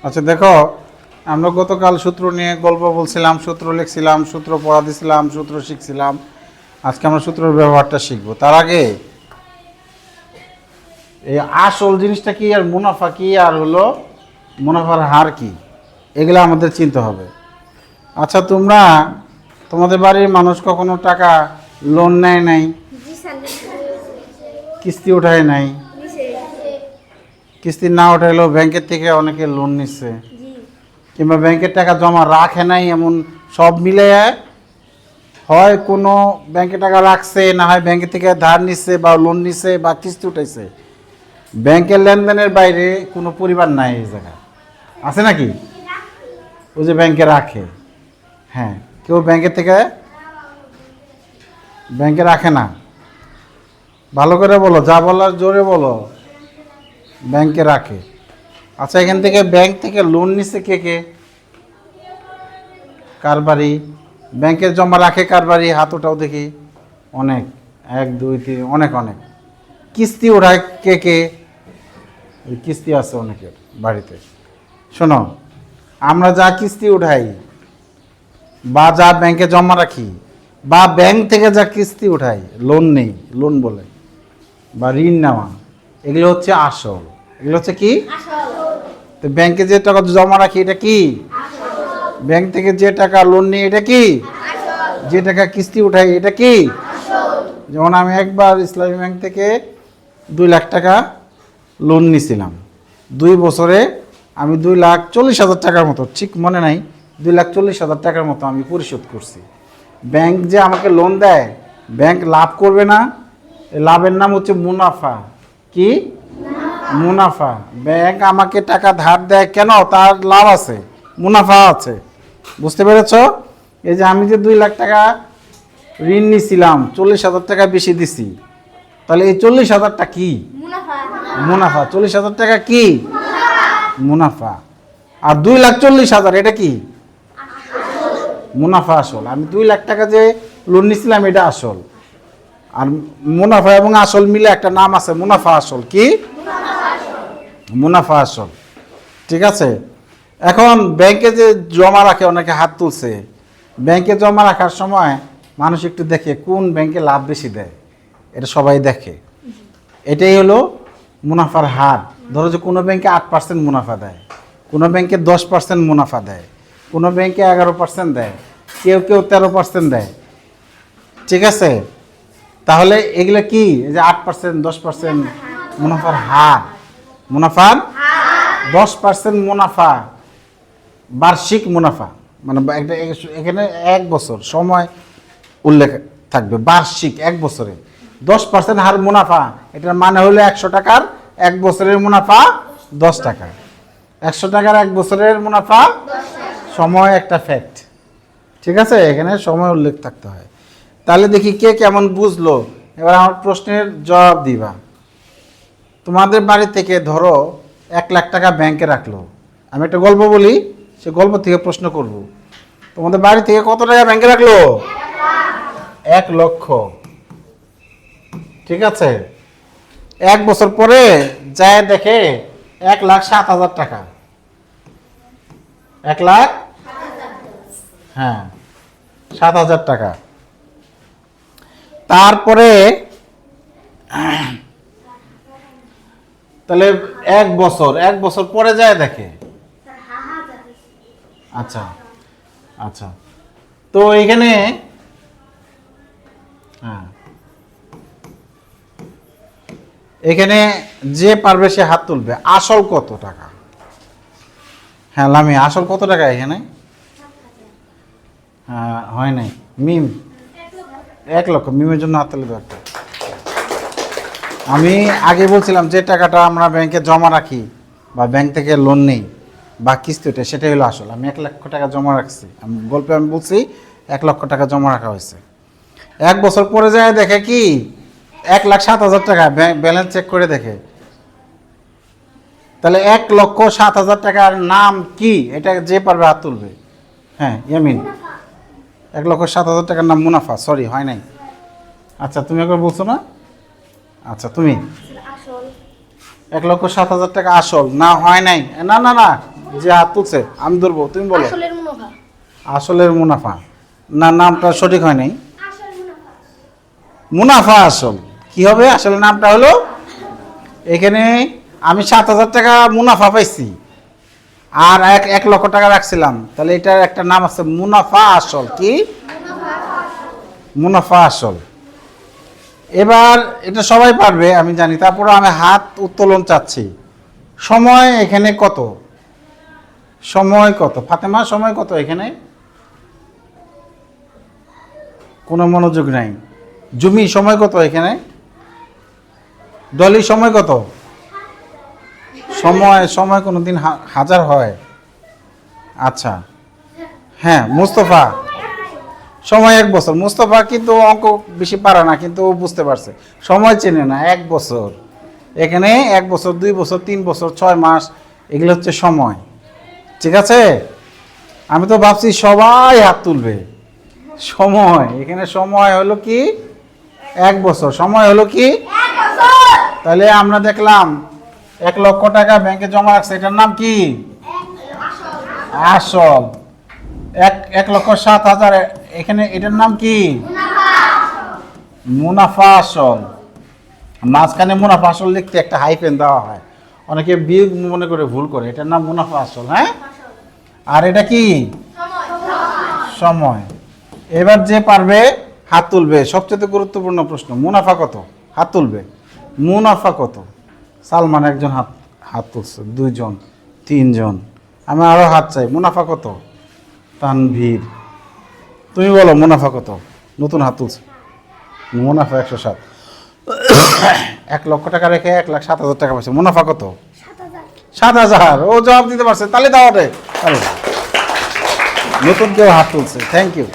আচ্ছা দেখো, আমরা গতকাল সূত্র নিয়ে গল্প বলছিলাম, সূত্র লিখছিলাম, সূত্র পড়া দিছিলাম, সূত্র শিখছিলাম। আজকে আমরা সূত্রের ব্যবহারটা শিখবো। তার আগে এই আসল জিনিসটা কি আর মুনাফা কি আর হলো মুনাফার হার কি, এগুলো আমাদের চিনতে হবে। আচ্ছা তোমরা তোমাদের বাড়ির মানুষ কখনো টাকা লোন নেয় নাই, জি স্যার। কিস্তি ওঠায় নাই, নিচে। কিস্তি না ওঠাইলেও ব্যাংকের থেকে অনেকে লোন নিচ্ছে, জি। কিংবা ব্যাংকের টাকা জমা রাখে নাই, এমন সব মিলে হয় কোনো ব্যাংকে টাকা রাখছে, না হয় ব্যাংকের থেকে ধার নিচ্ছে বা লোন নিচ্ছে বা কিস্তি উঠাইছে। ব্যাংকের লেনদেনের বাইরে কোনো পরিবার নাই এই জায়গায়, আছে নাকি? ওই যে ব্যাংকে রাখে, হ্যাঁ, কেউ ব্যাংকের থেকে ব্যাংকে রাখে না। ভালো করে বলো, যা বলার জোরে বলো। ব্যাংকে রাখে। আচ্ছা এখান থেকে ব্যাংক থেকে লোন নিচ্ছে কে কে? কার বাড়ি ব্যাংকে জমা রাখে? কার বাড়ি? হাত ওঠাও দেখি। অনেক, 1 2 3, অনেক অনেক। কিস্তি ওঠায় কে কে? ওই কিস্তি আছে অনেকের বাড়িতে। শোনো, আমরা যা কিস্তি উঠাই বা যা ব্যাংকে জমা রাখি বা ব্যাংক থেকে যা কিস্তি উঠাই, লোন নেই, লোন বলে, বা ঋণ নেওয়া, এগুলো হচ্ছে আসল। এগুলো হচ্ছে কি? তো ব্যাংকে যে টাকা জমা রাখি এটা কি? ব্যাংক থেকে যে টাকা লোন নিই এটা কি? যে টাকা কিস্তি উঠাই এটা কি? যেমন আমি একবার ইসলামী ব্যাংক থেকে 2 লাখ টাকা লোন নিয়েছিলাম। 2 বছরে আমি 2,40,000 টাকার মতো, ঠিক মনে নাই, 2,40,000 টাকার মতো আমি পরিশোধ করছি। ব্যাংক যে আমাকে লোন দেয়, ব্যাংক লাভ করবে না, এই লাভের নাম হচ্ছে মুনাফা। কি? মুনাফা। ব্যাংক আমাকে টাকা ধার দেয় কেন? তার লাভ আছে, মুনাফা আছে। বুঝতে পেরেছ? এই যে আমি যে 2 লাখ টাকা ঋণ নিছিলাম, 40,000 টাকা বেশি দিছি, তাহলে এই 40,000টা কি? মুনাফা। মুনাফা। 40,000 টাকা কি? মুনাফা। আর 2,40,000 এটা কি? মুনাফা, আসল। আমি 2 লাখ টাকা যে লোন নিছিলাম এটা আসল। আর মুনাফা এবং আসল মিলে একটা নাম আছে, মুনাফা আসল। কি? মুনাফা আসল। ঠিক আছে। এখন ব্যাংকে যে জমা রাখে, অনেকে হাত তুলছে, ব্যাংকে জমা রাখার সময় মানুষ একটু দেখে কোন ব্যাংকে লাভ বেশি দেয়, এটা সবাই দেখে। এটাই হলো মুনাফার হার। ধরো যে কোনো ব্যাংকে 8% মুনাফা দেয়, কোনো ব্যাংকে 10% মুনাফা দেয়, কোনো ব্যাংকে 11% দেয়, কেউ কেউ 13% দেয়। ঠিক আছে। তাহলে এগুলো কি? এই যে 8% 10% মুনাফার হার। মুনাফার 10% মুনাফা বার্ষিক মুনাফা, মানে একটা এখানে 1 বছর সময় উল্লেখ থাকবে, বার্ষিক 1 বছরে 10% হার মুনাফা। এটার মানে হলো 100 টাকার 1 বছরের মুনাফা 10 টাকা। 100 টাকার 1 বছরের মুনাফা, সময় একটা ফ্যাক্ট। ঠিক আছে, এখানে সময় উল্লেখ থাকতে হয়। তাহলে দেখি কে কেমন বুঝলো। এবার আমার প্রশ্নের জবাব দিবা। তোমাদের বাড়ি থেকে ধরো 1 লাখ টাকা ব্যাংকে রাখলো। আমি একটা গল্প বলি, সে গল্প থেকে প্রশ্ন করব। তোমাদের বাড়ি থেকে কত টাকা ব্যাংকে রাখলো? 1 লক্ষ। ঠিক আছে। 1 বছর পরে যায় দেখে 1,07,000 টাকা। 1 লাখ, হ্যাঁ, 7,000 টাকা। তারপরে তাহলে 1 বছর পরে যায় দেখে, আচ্ছা আচ্ছা, তো এখানে হ্যাঁ, এখানে যে পারবে সে হাত তুলবে। আসল কত টাকা? হ্যাঁ লামি, আসল কত টাকা এখানে? হ্যাঁ, হয় নাই। মিম 1 লক্ষ। মিমের জন্য হাত তুলবে একটা। আমি আগে বলছিলাম যে টাকাটা আমরা ব্যাংকে জমা রাখি বা ব্যাংক থেকে লোন নেই বা কিস্তি ওঠে, সেটাই হলো আসল। আমি 1 লক্ষ টাকা জমা রাখছি, আমি গল্পে আমি বলছি 1 লক্ষ টাকা জমা রাখা হয়েছে। 1 বছর পরে যায় দেখে কি 1,07,000 টাকা, ব্যালেন্স চেক করে দেখে। তাহলে 1,07,000 টাকার নাম কি? এটা যে পারবে হাত তুলবে। হ্যাঁ ইয়ামিন, 1,07,000 টাকার নাম মুনাফা। সরি, হয় নাই। আচ্ছা তুমি একবার বলছো না? আচ্ছা তুমি আসল। 1,07,000 টাকা আসল না? হয় নাই। না না না, যে হাত তুলছে আমি ধরবো, তুমি বলো। আসলের মুনাফা। আসলের মুনাফা না, নামটা সঠিক হয় নাই। মুনাফা আসল কি হবে? আসলে নামটা হলো, এখানে আমি 7,000 টাকা মুনাফা পাইছি আর 1 লক্ষ টাকা রাখছিলাম, তাহলে এটার একটা নাম আছে মুনাফা আসল। কি? মুনাফা আসল। এবার এটা সবাই পারবে আমি জানি, তারপরে আমি হাত উত্তোলন চাচ্ছি। সময় এখানে কত? সময় কত ফাতেমা? সময় কত এখানে? কোনো মনোযোগ নাই। জুমি সময় কত এখানে? ডলি সময় কত? সময় সময় কোনোদিন হাজার হয়? আচ্ছা হ্যাঁ। মুস্তফা সময় 1 বছর। মুস্তফা কিন্তু অঙ্ক বেশি পারে না, কিন্তু ও বুঝতে পারছে, সময় চেনে না। 1 বছর এখানে, 1 বছর 2 বছর 3 বছর 6 মাস, এগুলো হচ্ছে সময়। ঠিক আছে, আমি তো ভাবছি সবাই হাত তুলবে। সময় এখানে সময় হলো কি? 1 বছর। সময় হলো কি? তাহলে আমরা দেখলাম 1 লক্ষ টাকা ব্যাংকে জমা রাখছে, এটার নাম কি? আসল। 1,07,000 এখানে, এটার নাম কি? মুনাফা আসল। মাঝখানে মুনাফা আসল লিখতে একটা হাইফেন দেওয়া হয়, অনেকে বিয়োগ মনে করে ভুল করে, এটার নাম মুনাফা আসল। হ্যাঁ, আর এটা কি? সময়। এবার যে পারবে হাত তুলবে। সবচেয়ে গুরুত্বপূর্ণ প্রশ্ন, মুনাফা কত? হাত তুলবে। মুনাফা কত? সালমান একজন হাত তুলছে, 2 জন 3 জন, আমি আরো হাত চাই। মুনাফা কত? তানভীর, তুমি বলো মুনাফা কত? নতুন হাত তুলছে। মুনাফা 107। 1 লক্ষ টাকা রেখে 1,07,000 টাকা পাইছে। মুনাফা কত? 7,000। ও জবাব দিতে পারছে, তাহলে দাও রে। নতুন কেউ হাত তুলছে, থ্যাংক ইউ।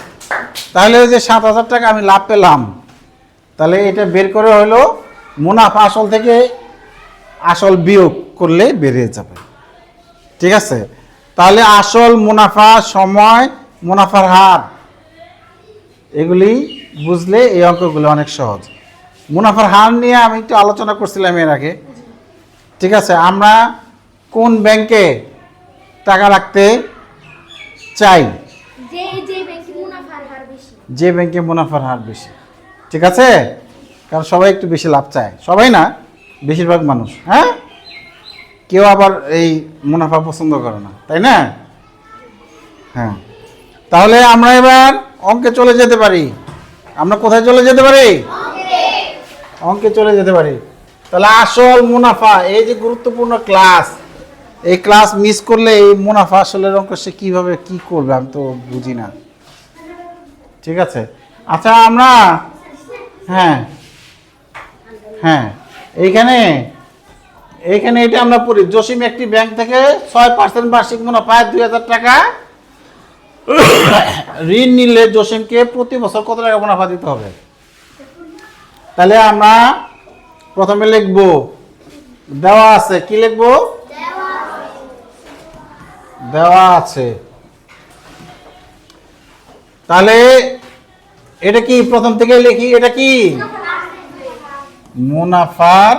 তাহলে ওই যে 7,000 টাকা আমি লাভ পেলাম, তাহলে এটা বের করে হলো মুনাফা আসল থেকে আসল বিয়োগ করলে বেরিয়ে যাবে। ঠিক আছে, তাহলে আসল, মুনাফা, সময়, মুনাফার হার, এগুলি বুঝলে এই অঙ্কগুলো অনেক সহজ। মুনাফার হার নিয়ে আমি একটু আলোচনা করছিলাম এর আগে। ঠিক আছে, আমরা কোন ব্যাংকে টাকা রাখতে চাই? যে ব্যাংকে মুনাফার হার বেশি। ঠিক আছে, কারণ সবাই একটু বেশি লাভ চায়, সবাই না, বেশিরভাগ মানুষ। হ্যাঁ, কেউ আবার এই মুনাফা পছন্দ করে না, তাই না? হ্যাঁ, তাহলে আমরা এবার অঙ্কে চলে যেতে পারি। আমরা কোথায় চলে যেতে পারি? অঙ্কে চলে যেতে পারি। তাহলে আসল, মুনাফা, এই যে গুরুত্বপূর্ণ ক্লাস, এই ক্লাস মিস করলে এই মুনাফা আসলের অঙ্ক সে কিভাবে কি করবে আমি তো বুঝি না। ঠিক আছে, আচ্ছা আমরা, হ্যাঁ হ্যাঁ, এইখানে এটা আমরা পড়ি। জসিম একটি ব্যাংক থেকে 6% বার্ষিক মুনাফায় 2,000 টাকা ঋণ নিলে জসিমকে প্রতি বছর কত টাকা মুনাফা দিতে হবে? তাহলে আমরা প্রথমে লিখব, দেওয়া আছে। কি লিখব? দেওয়া আছে। তাহলে এটা কি প্রথম থেকে লিখি? এটা কি? মুনাফার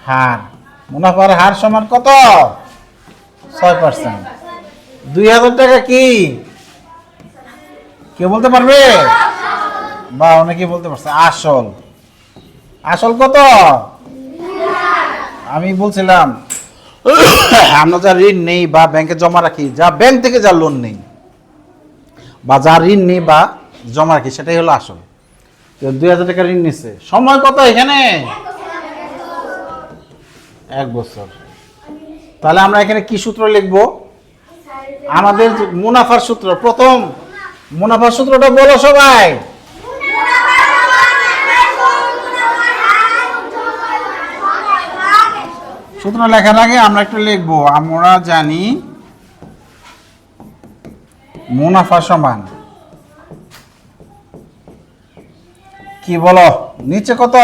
হার। মুনাফার হার সমান কত? 6%। 2,000 টাকা কি কেউ বলতে পারবে? বা অনেকে বলতে পারছে আসল। আসল কত? আমি বলছিলাম আমরা যা ঋণ নেই বা ব্যাংকে জমা রাখি, যা ব্যাংক থেকে যা লোন নেই বা যা ঋণ নেই বা জমা রাখি, সেটাই হলো আসল। 2,000 টাকা ঋণ নিচ্ছে। সময় কত এখানে? 1 বছর। তাহলে আমরা এখানে কি সূত্র লিখব? আমাদের মুনাফার সূত্র। প্রথম মুনাফার সূত্রটা বলো সবাই। সূত্র লেখার আগে আমরা একটু লিখবো, আমরা জানি মুনাফা সমান কি বলো? নিচে কত?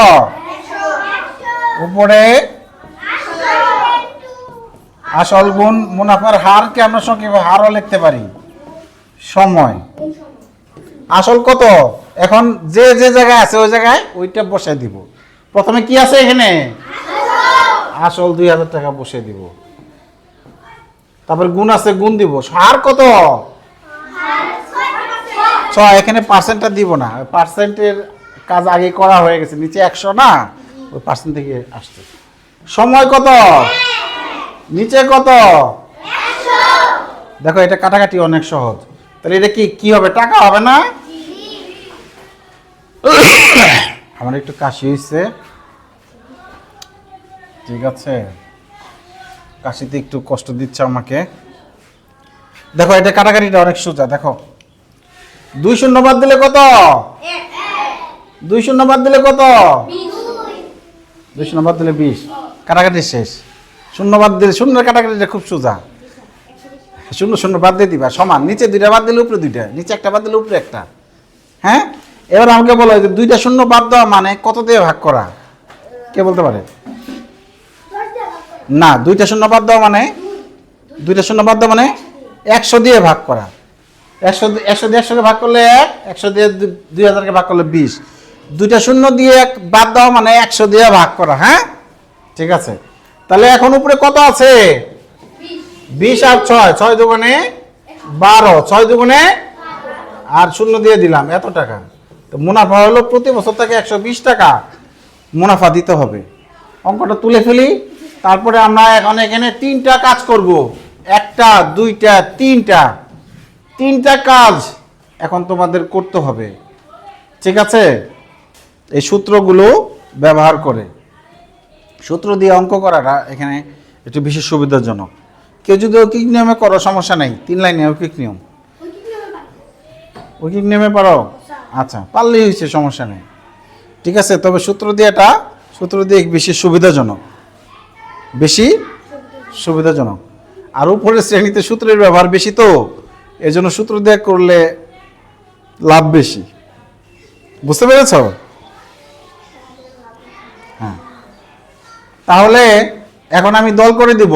উপরে আসল গুণ মুনাফার হারকে আমরা সংক্ষেপে হারও লিখতে পারি। সময় আসল কত? এখন যে যে জায়গায় আছে ওই জায়গায় ওইটা বসাই দিব। প্রথমে কি আছে এখানে? আসল 2,000 টাকা বসিয়ে দিব। তারপর গুণ আছে, গুণ দিব। হার কত? 6। এখানে পার্সেন্টটা দিব না, পার্সেন্টের কাজ আগে করা হয়ে গেছে। নিচে 100 না, ওই পার্সেন্ট থেকে আসছে। সময় কত? নিচে কত? দেখো এটা কাটাকাটি অনেক সহজ। তাহলে এটা কি হবে? টাকা হবে না? আমার একটু কাশি হয়েছে, ঠিক আছে, কাশিতে একটু কষ্ট দিচ্ছে আমাকে। দেখো এটা কাটাকাটিটা অনেক সোজা। দেখো 2 শূন্য বাদ দিলে কত? 2 শূন্য বাদ দিলে কত? 2 শূন্য বাদ দিলে 20। কাটাকাটি শেষ। শূন্য বাদ দিলে, শূন্যের কাটাকাটিটা খুব সোজা। শূন্য শূন্য বাদ দিয়ে দিবা সমান। নিচে 2টা বাদ দিলে উপরে 2টা, নিচে 1টা বাদ দিলে উপরে 1টা। হ্যাঁ, এবার আমাকে বলো যে 2টা শূন্য বাদ দেওয়া মানে কত দিয়ে ভাগ করা? কে বলতে পারে? না, 2টা শূন্য বাদ দেওয়া মানে, 2টা শূন্য বাদ দেওয়া মানে 100 দিয়ে ভাগ করা। 100 দিয়ে 100কে ভাগ করলে 1, 100 দিয়ে 2000কে ভাগ করলে 20। 2টা শূন্য দিয়ে বাদ দেওয়া মানে 100 দিয়ে ভাগ করা। হ্যাঁ, ঠিক আছে। তাহলে এখন উপরে কত আছে? 20 আর 6, 6 দুগুণে 12, 6 দুগুণে আর শূন্য দিয়ে দিলাম, এত টাকা। তো মুনাফা হলো প্রতি বছর তাকে 120 টাকা মুনাফা দিতে হবে। অঙ্কটা তুলে ফেলি। তারপরে আমরা এখন এখানে 3টা কাজ করব। 1টা 2টা 3টা কাজ এখন তোমাদের করতে হবে, ঠিক আছে? এই সূত্রগুলো ব্যবহার করে, সূত্র দিয়ে অঙ্ক করাটা এখানে একটু বিশেষ সুবিধাজনক। কেউ যদি ঐকিক নিয়মে করো সমস্যা নেই, 3 লাইনে ঐকিক নিয়ম। ঐকিক নিয়মে পারো? আচ্ছা, পারলেই হয়েছে, সমস্যা নেই, ঠিক আছে। তবে সূত্র দিয়ে বেশি সুবিধাজনক, বেশি সুবিধাজনক। আর উপরের শ্রেণীতে সূত্রের ব্যবহার বেশি, তো এজন্য সূত্র দিয়ে করলে লাভ বেশি। বুঝতে পেরেছ? হ্যাঁ, তাহলে এখন আমি দল করে দিব।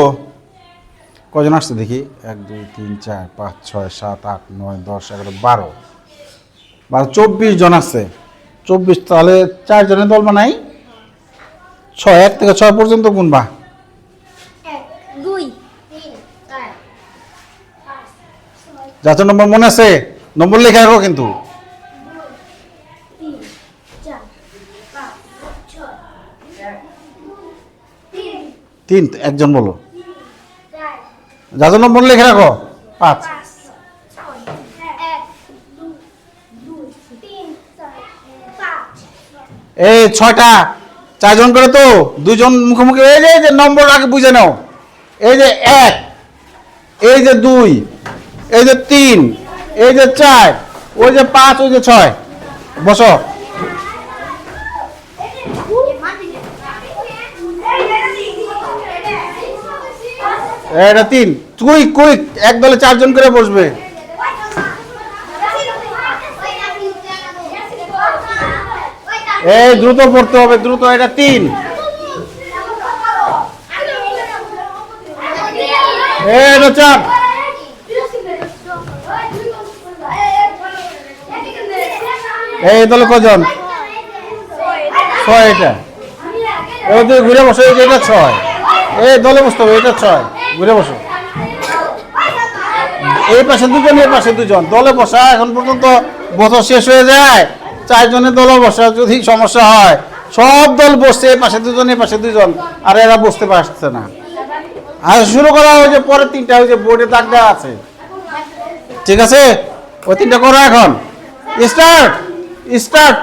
কজন আসছে দেখি? 1 2 3 4 5 6 7 8 9 10 11 12 24 জন আছে। 24, তাহলে 4 জনের দল বানাই। 6, 1 থেকে 6 পর্যন্ত গুনবা। 1 2 3 4 5 6 যাতে নম্বর মনে আছে, নম্বর লেখা রাখো কিন্তু। 3 4 5 6 3 একজন বলো। 4 যাতে নম্বর লেখা রাখো 5। 5 6 1 2 3 4 5 এই 6টা 4 জন করে, তো 2 জন মুখোমুখি। এই যে নম্বর আগে বুঝে নাও। এই যে 1, এই যে 2, এই যে 3, এই যে 4, ওই যে 5, ওই যে 6। বসো। এটা 3। কুইক এক দলে 4 জন করে বসবে। এই দ্রুত পড়তে হবে, দ্রুত। এটা 3। এটা 4। এই দলে কজন? 6। এটা ওই ঘুরে বসো। এই যে এটা 6। এই দলে বসতে হবে। এটা 6, ঘুরে বসো। এই পাশে 2 জন, এই পাশে 2 জন, দলে বসা। এখন পর্যন্ত বছর শেষ হয়ে যায়, 4 জনের দলে বসা। যদি সমস্যা হয়, সব দল বসছে, এই পাশে 2 জন, এই পাশে 2 জন, আর এরা বসতে পারছে না। আর শুরু করা হয় যে পরে 3টা, ওই যে বোর্ডে দাগ দেওয়া আছে, ঠিক আছে? ওই 3টা করো এখন। স্টার্ট।